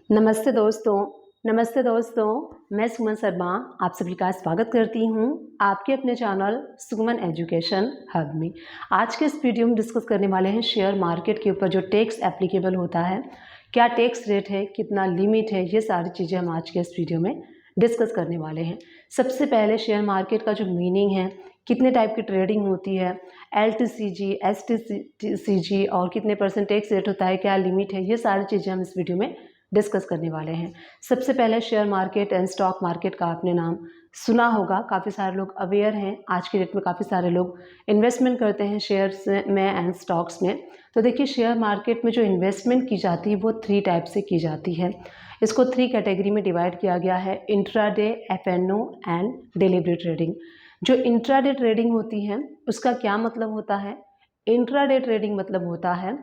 नमस्ते दोस्तों, मैं सुमन शर्मा आप सभी का स्वागत करती हूँ आपके अपने चैनल सुमन एजुकेशन हब में। आज के इस वीडियो में डिस्कस करने वाले हैं शेयर मार्केट के ऊपर जो टैक्स एप्लीकेबल होता है, क्या टैक्स रेट है, कितना लिमिट है, ये सारी चीज़ें हम आज के इस वीडियो में डिस्कस करने वाले हैं। सबसे पहले शेयर मार्केट का जो मीनिंग है, कितने टाइप की ट्रेडिंग होती है, LTCG, STCG और कितने % टैक्स रेट होता है, क्या लिमिट है, ये सारी चीज़ें हम इस वीडियो में डिस्कस करने वाले हैं। सबसे पहले share market and stock market का आपने नाम सुना होगा, काफ़ी सारे लोग अवेयर हैं। आज के डेट में काफ़ी सारे लोग इन्वेस्टमेंट करते हैं शेयर्स में एंड स्टॉक्स में। तो देखिए, शेयर मार्केट में जो इन्वेस्टमेंट की जाती है वो 3 टाइप से की जाती है। इसको 3 कैटेगरी में डिवाइड किया गया है, intraday, F&O and delivery trading. जो इंट्राडे ट्रेडिंग होती है उसका क्या मतलब होता है? इंट्राडे ट्रेडिंग मतलब होता है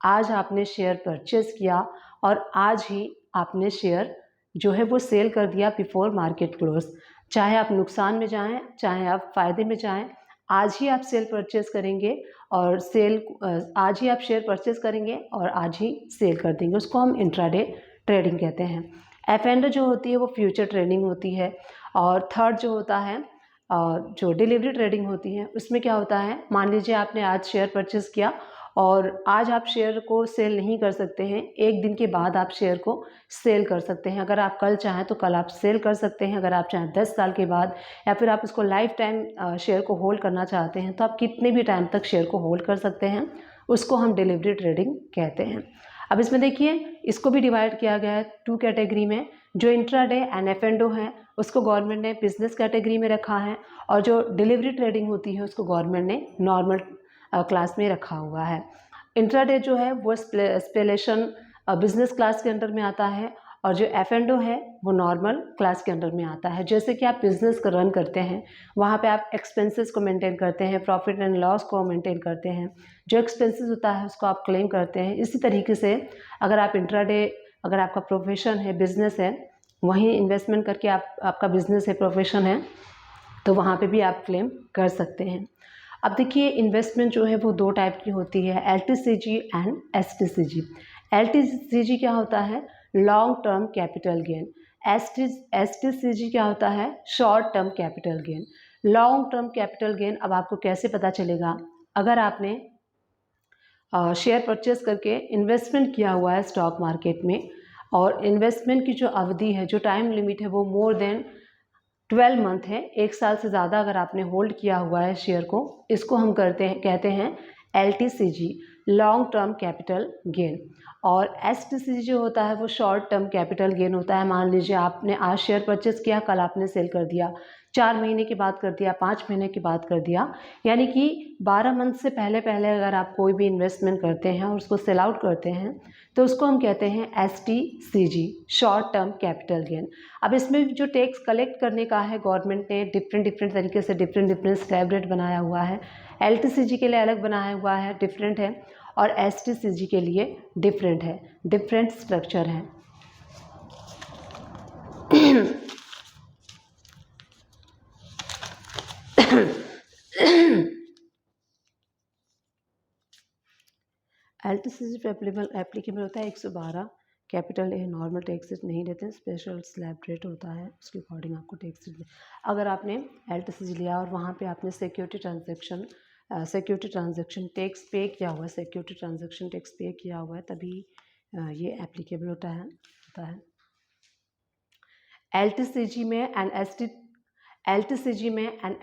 आज आपने शेयर परचेज किया और आज ही आपने शेयर जो है वो सेल कर दिया बिफोर मार्केट क्लोज। चाहे आप नुकसान में जाएं, चाहे आप फ़ायदे में जाएं, आज ही आप सेल परचेज करेंगे और आज ही आप शेयर परचेज करेंगे और आज ही सेल कर देंगे। उसको हम इंट्राडे ट्रेडिंग कहते हैं। F&O जो होती है वो फ्यूचर ट्रेडिंग होती है। और थर्ड जो होता है जो डिलीवरी ट्रेडिंग होती है, उसमें क्या होता है, मान लीजिए आपने आज शेयर परचेज किया और आज आप शेयर को सेल नहीं कर सकते हैं, 1 दिन के बाद आप शेयर को सेल कर सकते हैं। अगर आप कल चाहें तो कल आप सेल कर सकते हैं, अगर आप चाहें 10 साल के बाद, या फिर आप उसको लाइफ टाइम शेयर को होल्ड करना चाहते हैं तो आप कितने भी टाइम तक शेयर को होल्ड कर सकते हैं। उसको हम डिलीवरी ट्रेडिंग कहते हैं। अब इसमें देखिए, इसको भी डिवाइड किया गया है 2 कैटेगरी में। जो इंट्राडे एंड F&O है उसको गवर्नमेंट ने बिजनेस कैटेगरी में रखा है, और जो डिलीवरी ट्रेडिंग होती है उसको गवर्नमेंट ने नॉर्मल क्लास में रखा हुआ है। इंट्राडे जो है वो स्पेलेशन बिजनेस क्लास के अंडर में आता है, और जो F&O है वो नॉर्मल क्लास के अंडर में आता है। जैसे कि आप बिजनेस को रन करते हैं, वहाँ पे आप एक्सपेंसेस को मेंटेन करते हैं, प्रॉफिट एंड लॉस को मेंटेन करते हैं, जो एक्सपेंसेस होता है उसको आप क्लेम करते हैं। इसी तरीके से अगर आप इंट्राडे, अगर आपका प्रोफेशन है, बिजनेस है, वहीं इन्वेस्टमेंट करके आपका बिजनेस है, प्रोफेशन है, तो वहाँ पे भी आप क्लेम कर सकते हैं। अब देखिए, इन्वेस्टमेंट जो है वो 2 टाइप की होती है, LTCG एंड STCG। LTCG क्या होता है? Long term capital gain. STCG क्या होता है? Short term capital gain. Long term capital gain अब आपको कैसे पता चलेगा? अगर आपने शेयर परचेज करके इन्वेस्टमेंट किया हुआ है स्टॉक मार्केट में, और इन्वेस्टमेंट की जो अवधि है, जो टाइम लिमिट है, वो मोर देन 12 मंथ है, 1 साल से ज़्यादा अगर आपने होल्ड किया हुआ है शेयर को, इसको हम कहते हैं LTCG, long term capital gain. और STCG जो होता है वो शॉर्ट टर्म कैपिटल गेन होता है। मान लीजिए आपने आज शेयर परचेज किया, कल आपने सेल कर दिया, 4 महीने की बात कर दिया, 5 महीने की बात कर दिया, यानी कि 12 मंथ से पहले पहले अगर आप कोई भी इन्वेस्टमेंट करते हैं और उसको सेल आउट करते हैं तो उसको हम कहते हैं STCG, short term capital gain. अब इसमें जो टैक्स कलेक्ट करने का है, गवर्नमेंट ने डिफरेंट तरीके से डिफरेंट स्लैब रेट बनाया हुआ है। LTCG के लिए अलग बनाया हुआ है, डिफरेंट है, और STCG के लिए डिफरेंट है, डिफरेंट स्ट्रक्चर है। LTCG पे एप्लीकेबल होता है 112 capital A, normal tax rate नहीं लेते हैं, स्पेशल स्लैब रेट होता है, उसके अकॉर्डिंग आपको टैक्स रेट। अगर आपने LTCG लिया और वहाँ पे आपने सिक्योरिटी ट्रांजैक्शन टैक्स पे किया हुआ है, सिक्योरिटी ट्रांजैक्शन टैक्स पे किया हुआ है, तभी ये एप्लीकेबल होता है। LTCG एंड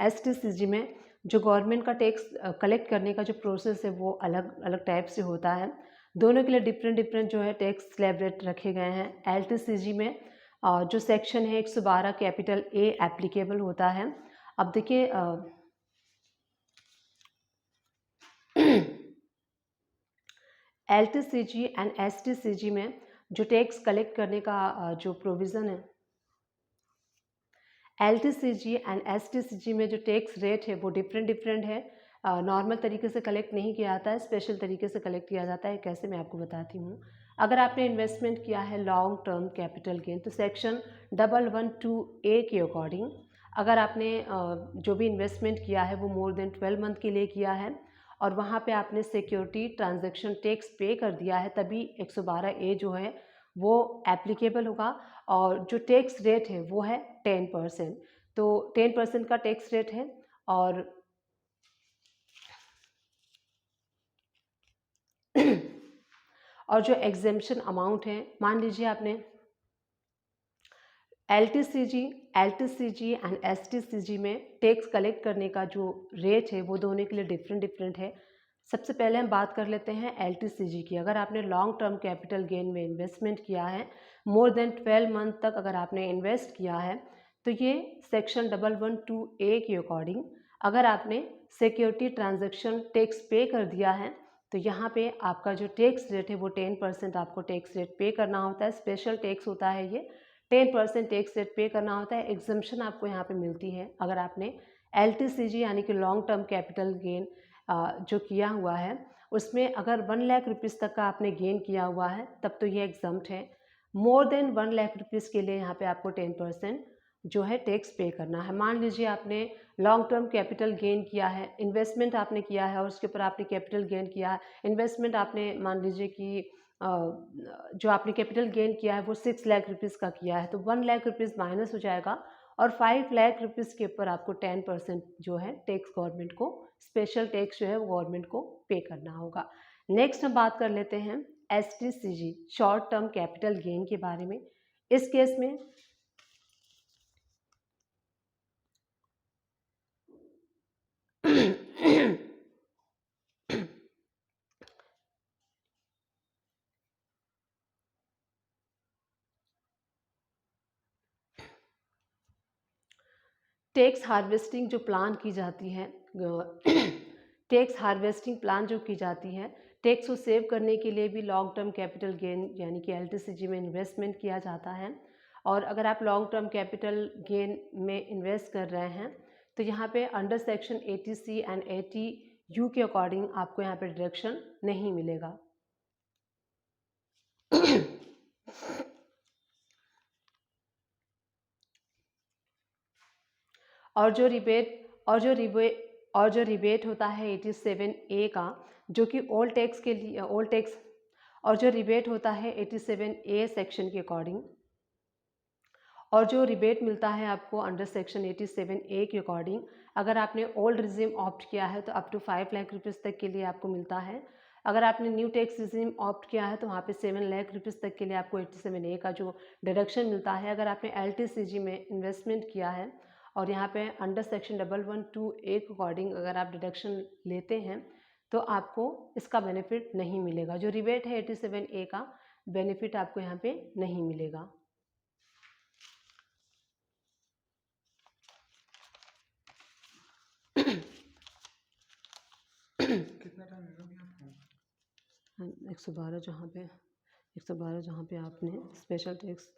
STCG में जो गवर्नमेंट का टैक्स कलेक्ट करने का जो प्रोसेस है वो अलग अलग टाइप से होता है। दोनों के लिए डिफरेंट जो है टैक्स स्लैब रेट रखे गए हैं। LTCG में जो सेक्शन है 112 कैपिटल ए एप्लीकेबल होता है। अब देखिए, LTCG एंड STCG में जो टैक्स कलेक्ट करने का जो प्रोविज़न है, LTCG एंड STCG में जो टैक्स रेट है वो डिफरेंट है। नॉर्मल तरीके से कलेक्ट नहीं किया जाता है, स्पेशल तरीके से कलेक्ट किया जाता है। कैसे, मैं आपको बताती हूँ। अगर आपने इन्वेस्टमेंट किया है लॉन्ग टर्म कैपिटल गेन, तो सेक्शन 112A के अकॉर्डिंग, अगर आपने जो भी इन्वेस्टमेंट किया है वो मोर देन 12 मंथ के लिए किया है और वहाँ पे आपने सिक्योरिटी ट्रांजैक्शन टैक्स पे कर दिया है, तभी 112A जो है वो एप्लीकेबल होगा। और जो टैक्स रेट है वो है 10%। तो 10% का टैक्स रेट है। और और जो एग्जेम्पशन अमाउंट है, मान लीजिए आपने एलटीसीजी एंड एसटीसीजी में टैक्स कलेक्ट करने का जो रेट है वो दोनों के लिए डिफरेंट है। सबसे पहले हम बात कर लेते हैं एलटीसीजी की। अगर आपने लॉन्ग टर्म कैपिटल गेन में इन्वेस्टमेंट किया है, मोर देन 12 मंथ तक अगर आपने इन्वेस्ट किया है, तो ये सेक्शन 112A के अकॉर्डिंग अगर आपने सिक्योरिटी ट्रांजैक्शन टैक्स पे कर दिया है, तो यहाँ पे आपका जो टैक्स रेट है वो 10% आपको टैक्स रेट पे करना होता है। स्पेशल टैक्स होता है ये, 10% टैक्स रेट पे करना होता है। एग्जम्पशन आपको यहाँ पे मिलती है अगर आपने एलटीसीजी यानी कि लॉन्ग टर्म कैपिटल गेन जो किया हुआ है उसमें अगर 1 लाख रुपीज़ तक का आपने गेन किया हुआ है तब तो ये एग्जम्प्ट है। मोर देन 1 लाख रुपीज़ के लिए यहाँ पे आपको 10% जो है टैक्स पे करना है। मान लीजिए आपने लॉन्ग टर्म कैपिटल गेन किया है, इन्वेस्टमेंट आपने किया है और उसके ऊपर आपने कैपिटल गेन किया है। इन्वेस्टमेंट आपने मान लीजिए कि जो आपने कैपिटल गेन किया है वो 6 लाख रुपीज़ का किया है, तो 1 लाख रुपीज़ माइनस हो जाएगा और 5 लाख रुपीज़ के ऊपर आपको 10% जो है टैक्स गवर्नमेंट को, स्पेशल टैक्स जो है वो गवर्नमेंट को पे करना होगा। नेक्स्ट हम बात कर लेते हैं STCG, short term capital gain के बारे में। इस केस में टैक्स हार्वेस्टिंग जो प्लान की जाती है टैक्स हार्वेस्टिंग प्लान जो की जाती है, टैक्स को सेव करने के लिए भी लॉन्ग टर्म कैपिटल गेन यानी कि एलटीसीजी में इन्वेस्टमेंट किया जाता है। और अगर आप लॉन्ग टर्म कैपिटल गेन में इन्वेस्ट कर रहे हैं तो यहाँ पे under section 80C and 80U के अकॉर्डिंग आपको यहाँ पे डिडक्शन नहीं मिलेगा। और जो रिबेट होता है 87A का, जो कि ओल्ड टैक्स के लिए ओल्ड टैक्स, और जो रिबेट होता है 87A सेक्शन के अकॉर्डिंग, और जो रिबेट मिलता है आपको अंडर सेक्शन 87A के अकॉर्डिंग, अगर आपने ओल्ड रिजीम ऑप्ट किया है तो अप टू 5 लाख रुपीज़ तक के लिए आपको मिलता है। अगर आपने न्यू टैक्स रिजीम ऑप्ट किया है तो वहाँ पे 7 लाख रुपीज़ तक के लिए आपको 87A का जो डिडक्शन मिलता है। अगर आपने एलटीसीजी में इन्वेस्टमेंट किया है और यहाँ पे अंडर सेक्शन 112A के अकॉर्डिंग अगर आप डिडक्शन लेते हैं तो आपको इसका बेनिफिट नहीं मिलेगा। जो रिबेट है 87A का बेनिफिट आपको यहाँ पे नहीं मिलेगा। कितना टाइम लगा भी आपको? 112 जहाँ पे आपने स्पेशल टैक्स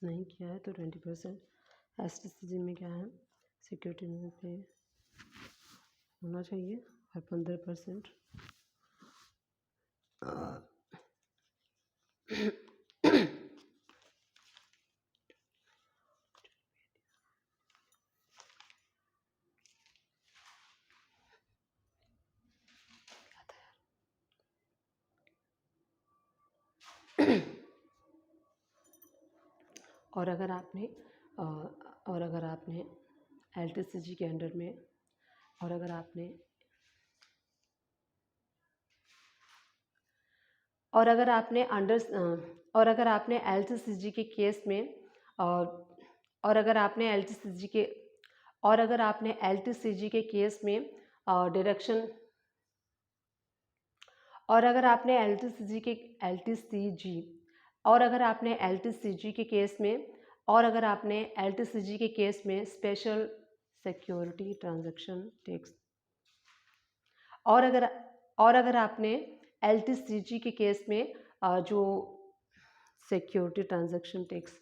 नहीं किया है तो 20%। एसटीसीजी में क्या है, सिक्योरिटी में पे होना चाहिए और 15%। और अगर आपने एलटीसीजी के अंडर में और अगर आपने एलटीसीजी के केस में और अगर आपने एलटीसीजी के केस में डिडक्शन और अगर आपने एलटीसीजी के केस में स्पेशल सिक्योरिटी ट्रांजैक्शन टैक्स और अगर आपने एलटीसीजी के केस में जो सिक्योरिटी ट्रांजैक्शन टैक्स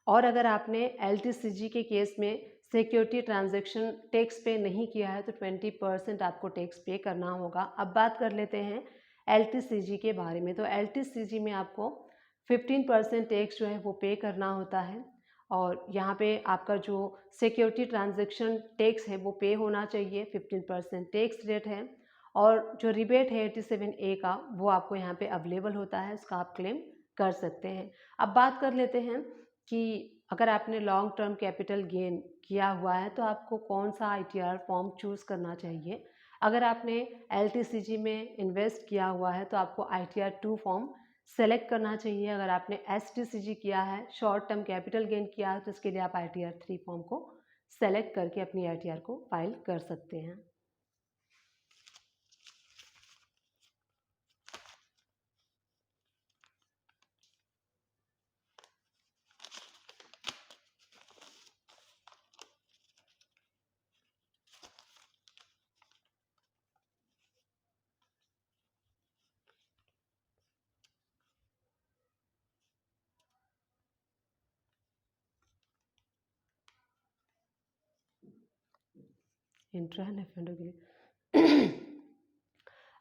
और अगर आपने एलटीसीजी के केस में सिक्योरिटी ट्रांजैक्शन टैक्स पे नहीं किया है तो 20% आपको टैक्स पे करना होगा। अब बात कर लेते हैं एलटीसीजी के बारे में। तो एलटीसीजी में आपको 15% टैक्स जो है वो पे करना होता है और यहाँ पे आपका जो सिक्योरिटी ट्रांजैक्शन टैक्स है वो पे होना चाहिए, 15% टैक्स रेट है। और जो रिबेट है 87A का वो आपको यहाँ पे अवेलेबल होता है, उसका आप क्लेम कर सकते हैं। अब बात कर लेते हैं कि अगर आपने लॉन्ग टर्म कैपिटल गेन किया हुआ है तो आपको कौन सा आईटीआर फॉर्म चूज़ करना चाहिए। अगर आपने एलटीसीजी में इन्वेस्ट किया हुआ है तो आपको आईटीआर 2 फॉर्म सेलेक्ट करना चाहिए। अगर आपने एसटीसीजी किया है, शॉर्ट टर्म कैपिटल गेन किया है, तो इसके लिए आप आईटीआर 3 फॉर्म को सेलेक्ट करके अपनी आईटीआर को फाइल कर सकते हैं। इंट्रा एंड एफ एंड ओ के लिए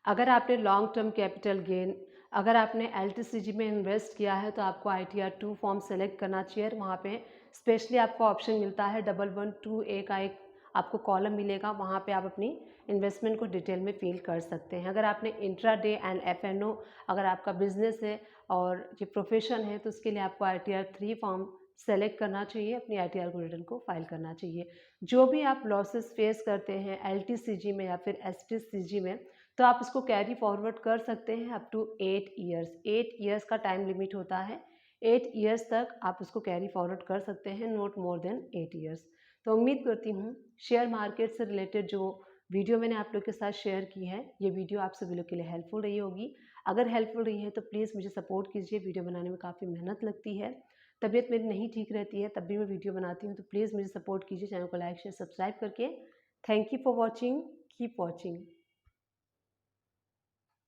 अगर आपने लॉन्ग टर्म कैपिटल गेन, अगर आपने एलटीसीजी में इन्वेस्ट किया है तो आपको आईटीआर 2 फॉर्म सेलेक्ट करना चाहिए। वहाँ पे स्पेशली आपको ऑप्शन मिलता है 1112A का एक आपको कॉलम मिलेगा, वहाँ पे आप अपनी इन्वेस्टमेंट को डिटेल में फिल कर सकते हैं। अगर आपने इंट्रा डे एंड एफएनओ, अगर आपका बिजनेस है और ये प्रोफेशन है तो उसके लिए आपको आईटीआर 3 फॉर्म सेलेक्ट करना चाहिए, अपनी आईटीआर को रिटर्न को फाइल करना चाहिए। जो भी आप लॉसेस फेस करते हैं एलटीसीजी में या फिर एसटीसीजी में, तो आप इसको कैरी फॉरवर्ड कर सकते हैं अप टू 8 ईयर्स। 8 ईयर्स का टाइम लिमिट होता है, 8 ईयर्स तक आप उसको कैरी फॉरवर्ड कर सकते हैं, नॉट मोर देन 8 ईयर्स। तो उम्मीद करती हूँ शेयर मार्केट से रिलेटेड जो वीडियो मैंने आप लोग के साथ शेयर की है, ये वीडियो आप सभी लोग के लिए हेल्पफुल रही होगी। अगर हेल्पफुल रही है तो प्लीज़ मुझे सपोर्ट कीजिए। वीडियो बनाने में काफ़ी मेहनत लगती है, तबीयत मेरी नहीं ठीक रहती है, तब भी मैं वीडियो बनाती हूँ, तो प्लीज़ मुझे सपोर्ट कीजिए। चैनल को लाइक शेयर सब्सक्राइब करके। Thank you for watching, keep watching.